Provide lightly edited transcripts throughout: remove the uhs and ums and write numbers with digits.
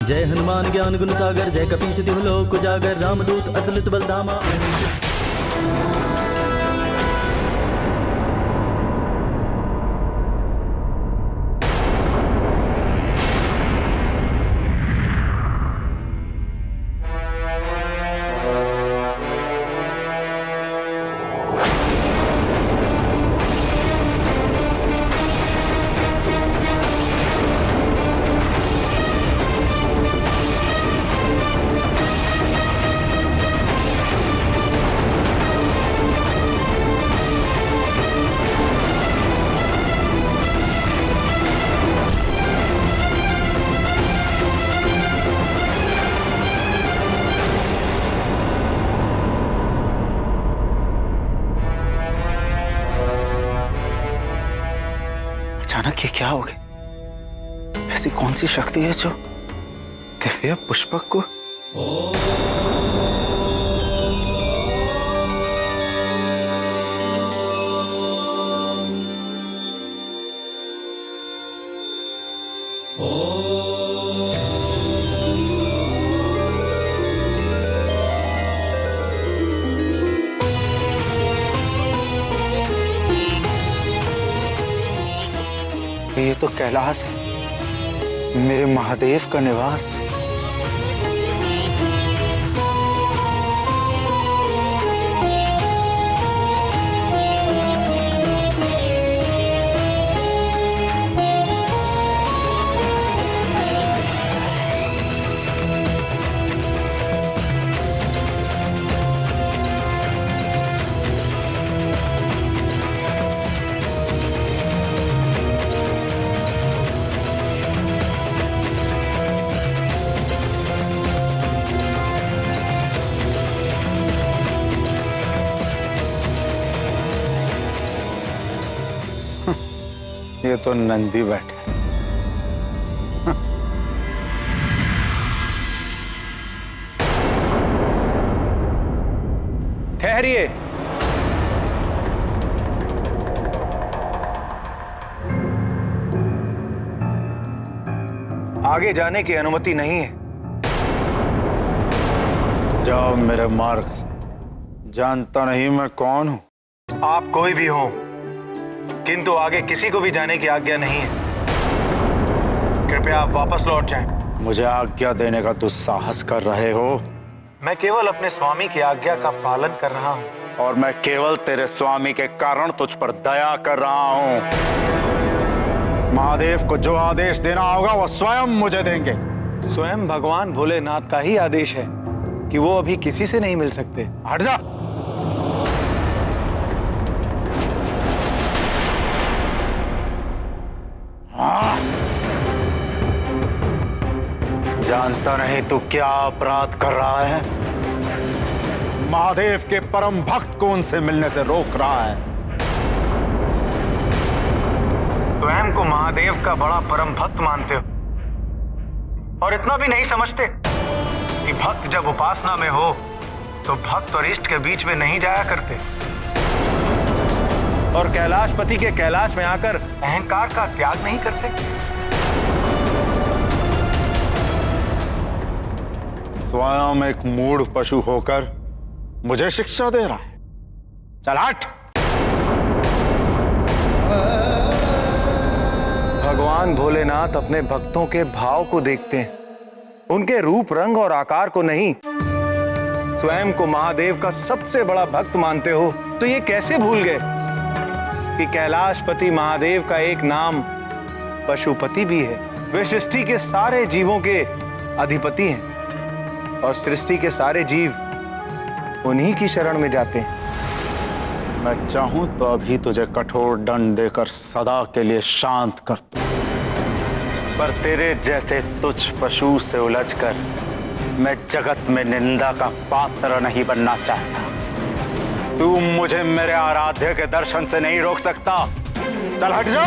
जय हनुमान ज्ञान गुण सागर, जय कपीस तिहु लोक उजागर, रामदूत अतुलित बलधामा। अचानक ये क्या हो गया? ऐसी कौन सी शक्ति है जो दिव्य पुष्पक को ये तो कैलाश है, मेरे महादेव का निवास। ये तो नंदी बैठे। ठहरिए। आगे जाने की अनुमति नहीं है। जाओ मेरे मार्ग से, जानता नहीं मैं कौन हूं। आप कोई भी हो, किंतु आगे किसी को भी जाने की आज्ञा नहीं है। कृपया आप वापस लौट जाएं। मुझे आज्ञा देने का दुस्साहस कर रहे हो? मैं केवल अपने स्वामी की आज्ञा का पालन कर रहा हूं। और मैं केवल तेरे स्वामी के कारण तुझ पर दया कर रहा हूं। महादेव को जो आदेश देना होगा वो स्वयं मुझे देंगे। स्वयं भगवान भोलेनाथ का ही आदेश है कि वो अभी किसी से नहीं मिल सकते। हट जा। जानता नहीं तू क्या अपराध कर रहा है? महादेव के परम भक्त को उनसे मिलने से रोक रहा है। स्वयं को महादेव का बड़ा परम भक्त मानते हो और इतना भी नहीं समझते कि भक्त जब उपासना में हो तो भक्त और इष्ट के बीच में नहीं जाया करते और कैलाशपति के कैलाश में आकर अहंकार का त्याग नहीं करते। स्वयं एक मूढ़ पशु होकर मुझे शिक्षा दे रहा है। चल हट। भगवान भोलेनाथ अपने भक्तों के भाव को देखते हैं, उनके रूप रंग और आकार को नहीं। स्वयं को महादेव का सबसे बड़ा भक्त मानते हो तो ये कैसे भूल गए कि कैलाशपति महादेव का एक नाम पशुपति भी है। वे सृष्टि के सारे जीवों के अधिपति हैं और सृष्टि के सारे जीव उन्हीं की शरण में जाते हैं। मैं चाहूं तो अभी तुझे कठोर दंड देकर सदा के लिए शांत कर दूं, पर तेरे जैसे तुच्छ पशु से उलझकर मैं जगत में निंदा का पात्र नहीं बनना चाहता। तू मुझे मेरे आराध्य के दर्शन से नहीं रोक सकता। चल हट जा।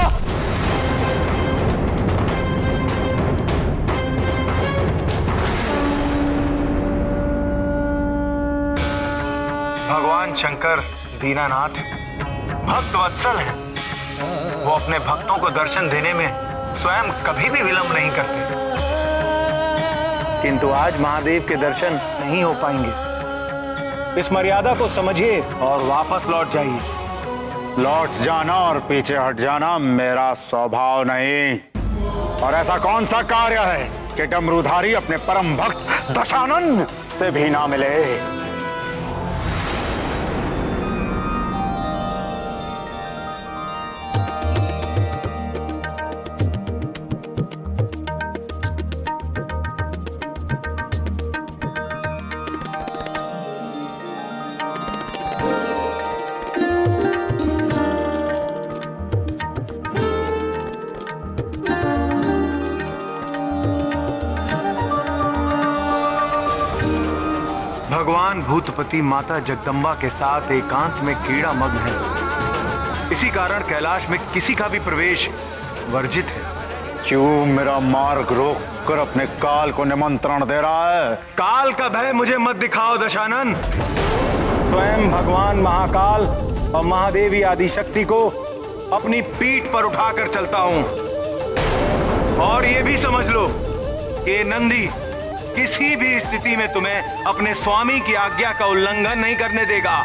भगवान शंकर दीनानाथ भक्त वत्सल हैं। वो अपने भक्तों को दर्शन देने में स्वयं कभी भी विलंब नहीं करते। किंतु आज महादेव के दर्शन नहीं हो पाएंगे। इस मर्यादा को समझिए और वापस लौट जाइए। लौट जाना और पीछे हट जाना मेरा स्वभाव नहीं। और ऐसा कौन सा कार्य है कि डमरूधारी अपने परम भक्त दशानन से भी ना मिले। भगवान भूतपति माता जगदम्बा के साथ एकांत में कीड़ा मग्न है। इसी कारण कैलाश में किसी का भी प्रवेश वर्जित है। क्यों मेरा मार्ग रोक कर अपने काल को निमंत्रण दे रहा है? काल का भय मुझे मत दिखाओ दशानन। स्वयं भगवान महाकाल और महादेवी आदि शक्ति को अपनी पीठ पर उठाकर चलता हूं। और ये भी समझ लो कि नंदी किसी भी स्थिति में तुम्हें अपने स्वामी की आज्ञा का उल्लंघन नहीं करने देगा।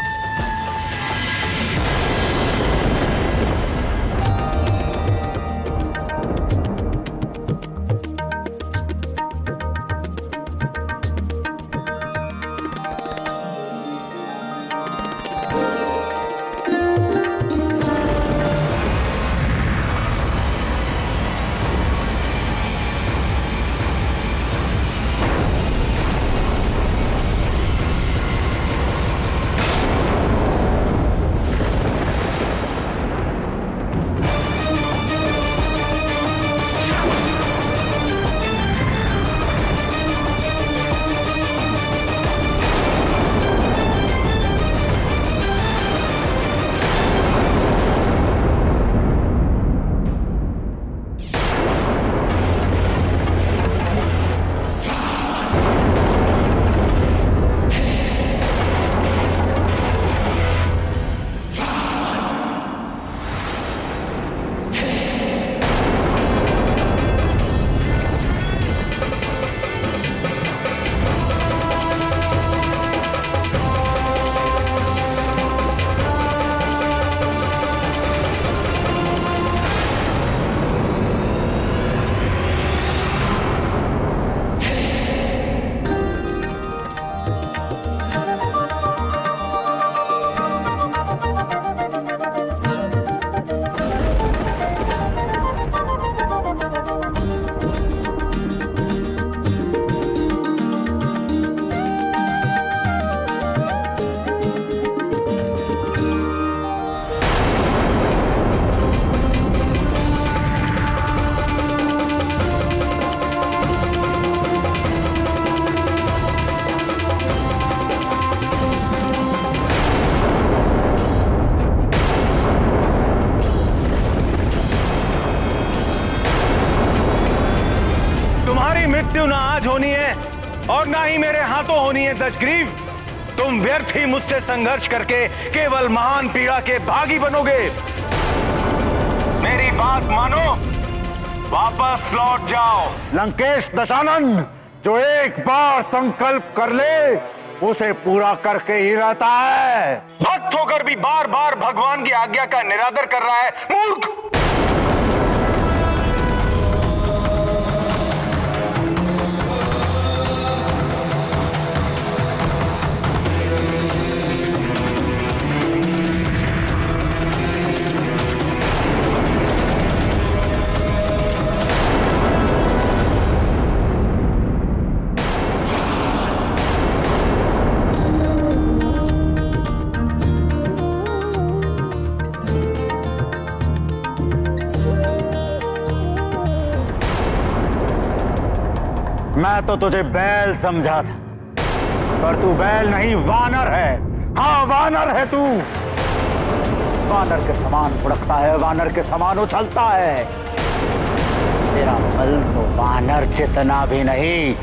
मृत्यु ना आज होनी है और ना ही मेरे हाथों होनी है दशग्रीव। तुम व्यर्थ ही मुझसे संघर्ष करके केवल महान पीड़ा के भागी बनोगे। मेरी बात मानो, वापस लौट जाओ। लंकेश दशानन जो एक बार संकल्प कर ले उसे पूरा करके ही रहता है। भक्त होकर भी बार बार भगवान की आज्ञा का निरादर कर रहा है, मूर्ख। मैं तो तुझे बैल समझा था, पर तू बैल नहीं वानर है। हाँ वानर है तू। वानर के समान फुड़कता है, वानर के समान उछलता है। तेरा बल तो वानर जितना भी नहीं।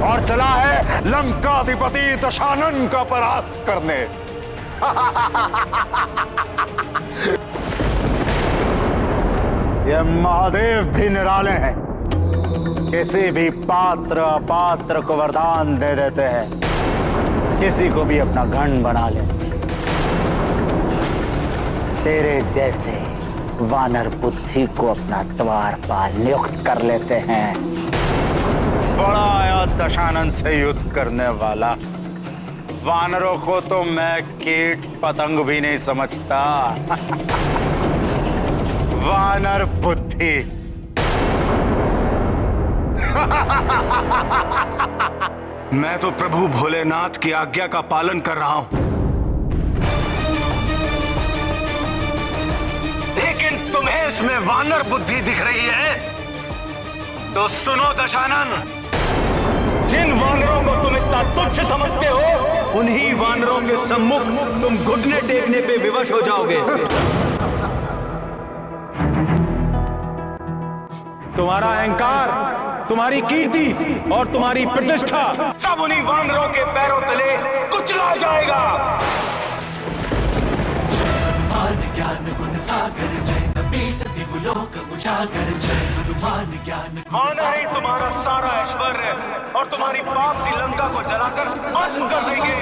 और चला है लंकाधिपति दशानन का परास्त करने। ये महादेव भी निराले हैं। किसी भी पात्र अपात्र को वरदान दे देते हैं, किसी को भी अपना गण बना लेते हैं। तेरे जैसे वानर बुद्धि को अपना द्वारपाल नियुक्त कर लेते हैं। बड़ा आया दशानन से युद्ध करने वाला। वानरों को तो मैं कीट पतंग भी नहीं समझता। वानर बुद्धि। मैं तो प्रभु भोलेनाथ की आज्ञा का पालन कर रहा हूं, लेकिन तुम्हें इसमें वानर बुद्धि दिख रही है। तो सुनो दशानन, जिन वानरों को तुम इतना तुच्छ समझते हो, उन्हीं वानरों के सम्मुख तुम घुटने टेकने पे विवश हो जाओगे। तुम्हारा अहंकार, तुम्हारी कीर्ति और तुम्हारी प्रतिष्ठा सब उन्हीं वानरों के पैरों तले कुचला जाएगा। माना ही तुम्हारा सारा ऐश्वर्य और तुम्हारी पाप की लंका को जलाकर भस्म कर देंगे।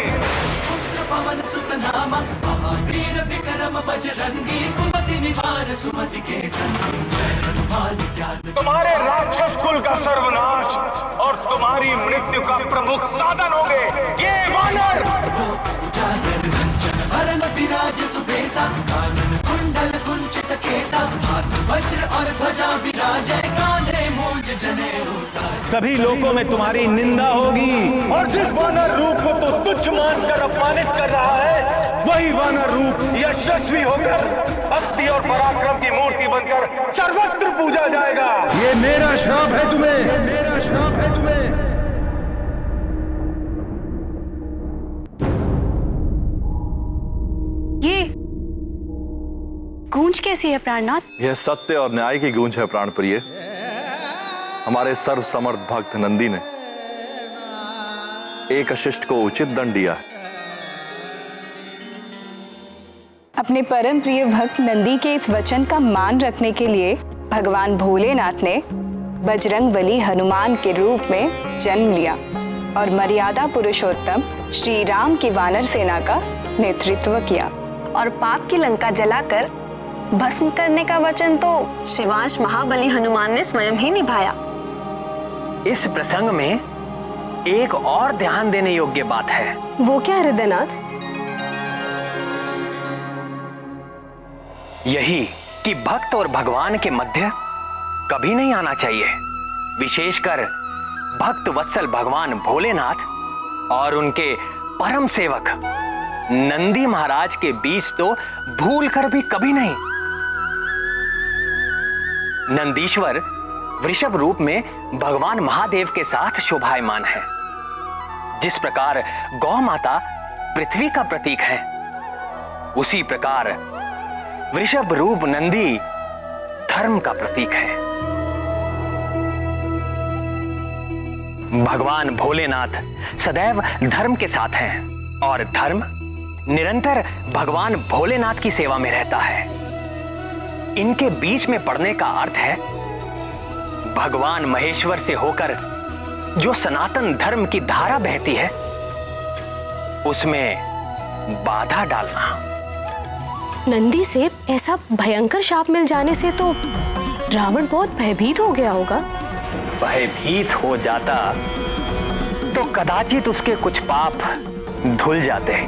पवन सुत नामा महावीर विक्रम बजरंगी कुमति निवार सुमति के संगी जय हनुमान ज्ञान। तुम्हारे राक्षस कुल का सर्वनाश और तुम्हारी मृत्यु का प्रमुख साधन होंगे ये वानर। उजागर कंचन वरण विराज सुबेसा कानन कुंडल कुंचित केसा हाथ वज्र और ध्वजा विराजै कांधे मूंज जनेऊ साज। कभी लोगों में तुम्हारी निंदा होगी और जिस वानर रूप को तू तुच्छ मानकर अपमानित कर रहा है, वही वानर रूप यशस्वी होकर भक्ति और पराक्रम की मूर्ति बनकर सर्वत्र पूजा जाएगा। ये मेरा श्राप है तुम्हें, मेरा श्राप है तुम्हें। ये गूंज कैसी है प्राणनाथ? यह सत्य और न्याय की गूंज है प्राणप्रिय। हमारे सर्व समर्थ भक्त नंदी ने एक अशिष्ट को उचित दंड दिया है। अपने परम प्रिय भक्त नंदी के इस वचन का मान रखने के लिए भगवान भोलेनाथ ने बजरंगबली हनुमान के रूप में जन्म लिया और मर्यादा पुरुषोत्तम श्री राम की वानर सेना का नेतृत्व किया और पाप की लंका जलाकर भस्म करने का वचन तो शिवांश महाबली हनुमान ने स्वयं ही निभाया। इस प्रसंग में एक और ध्यान देने योग्य बात है। वो क्या हृदयनाथ? यही कि भक्त और भगवान के मध्य कभी नहीं आना चाहिए, विशेषकर भक्त वत्सल भगवान भोलेनाथ और उनके परम सेवक नंदी महाराज के बीच तो भूल कर भी कभी नहीं। नंदीश्वर वृषभ रूप में भगवान महादेव के साथ शोभायमान है। जिस प्रकार गौ माता पृथ्वी का प्रतीक है, उसी प्रकार वृषभ रूप नंदी धर्म का प्रतीक है। भगवान भोलेनाथ सदैव धर्म के साथ हैं और धर्म निरंतर भगवान भोलेनाथ की सेवा में रहता है। इनके बीच में पड़ने का अर्थ है भगवान महेश्वर से होकर जो सनातन धर्म की धारा बहती है, उसमें बाधा डालना। नंदी से ऐसा भयंकर शाप मिल जाने से तो रावण बहुत भयभीत हो गया होगा। भयभीत हो जाता तो कदाचित उसके कुछ पाप धुल जाते।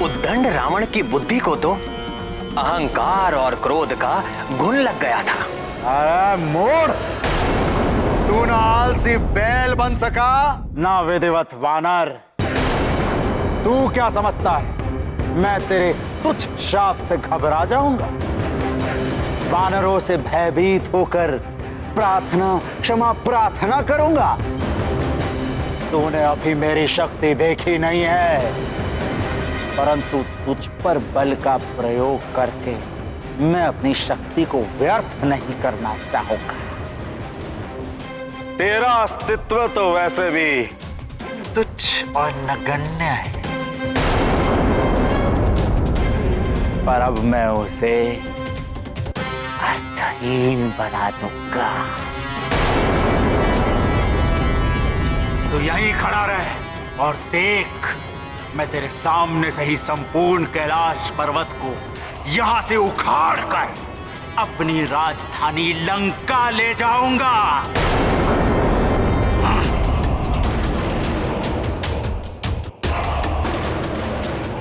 उद्दंड रावण की बुद्धि को तो अहंकार और क्रोध का गुण लग गया था। अरे मूढ़, तू ना आलसी बैल बन सका ना विधिवत वानर। तू क्या समझता है मैं तेरे तुच्छ शाप से घबरा जाऊंगा? वानरों से भयभीत होकर प्रार्थना क्षमा प्रार्थना करूंगा? तूने अभी मेरी शक्ति देखी नहीं है, परंतु तुझ पर बल का प्रयोग करके मैं अपनी शक्ति को व्यर्थ नहीं करना चाहूंगा। तेरा अस्तित्व तो वैसे भी तुच्छ और नगण्य है, पर अब मैं उसे रंगीन बना दूंगा। तो यहीं खड़ा रह और देख, मैं तेरे सामने से ही संपूर्ण कैलाश पर्वत को यहां से उखाड़ कर अपनी राजधानी लंका ले जाऊंगा।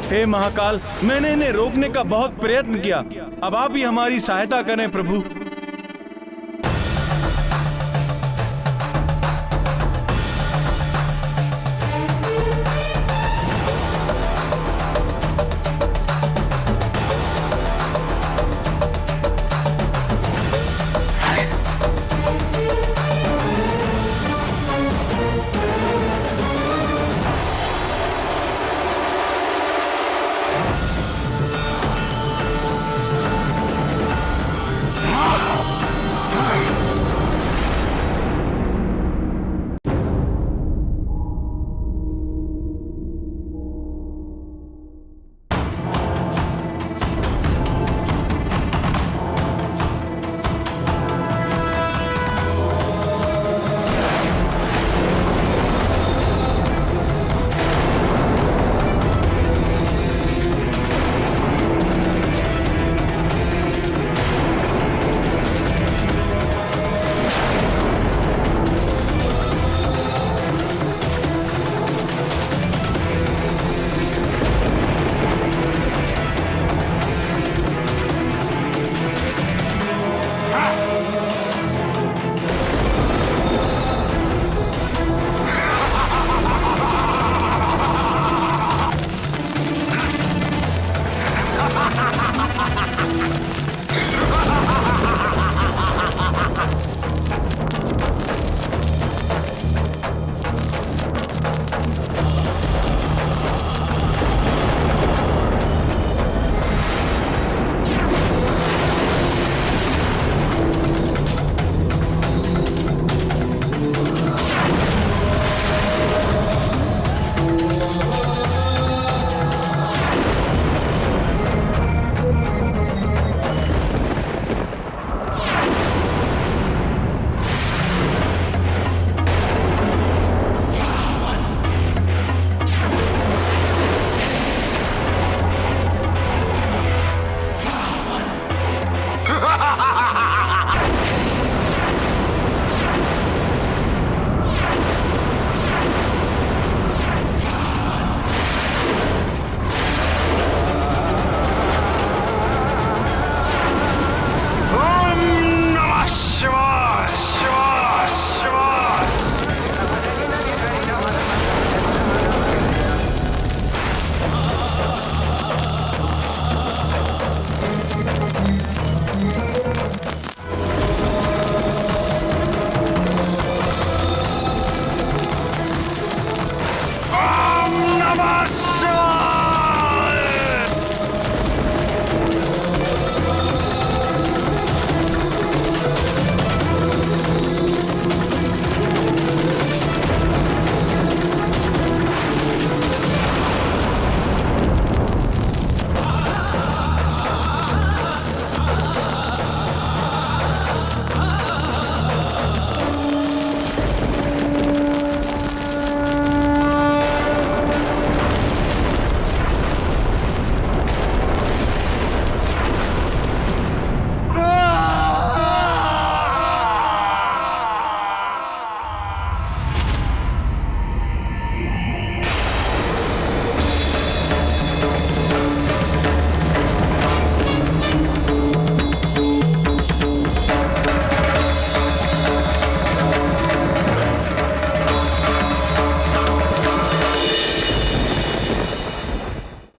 हे महाकाल, मैंने इन्हें रोकने का बहुत प्रयत्न किया, अब आप ही हमारी सहायता करें प्रभु।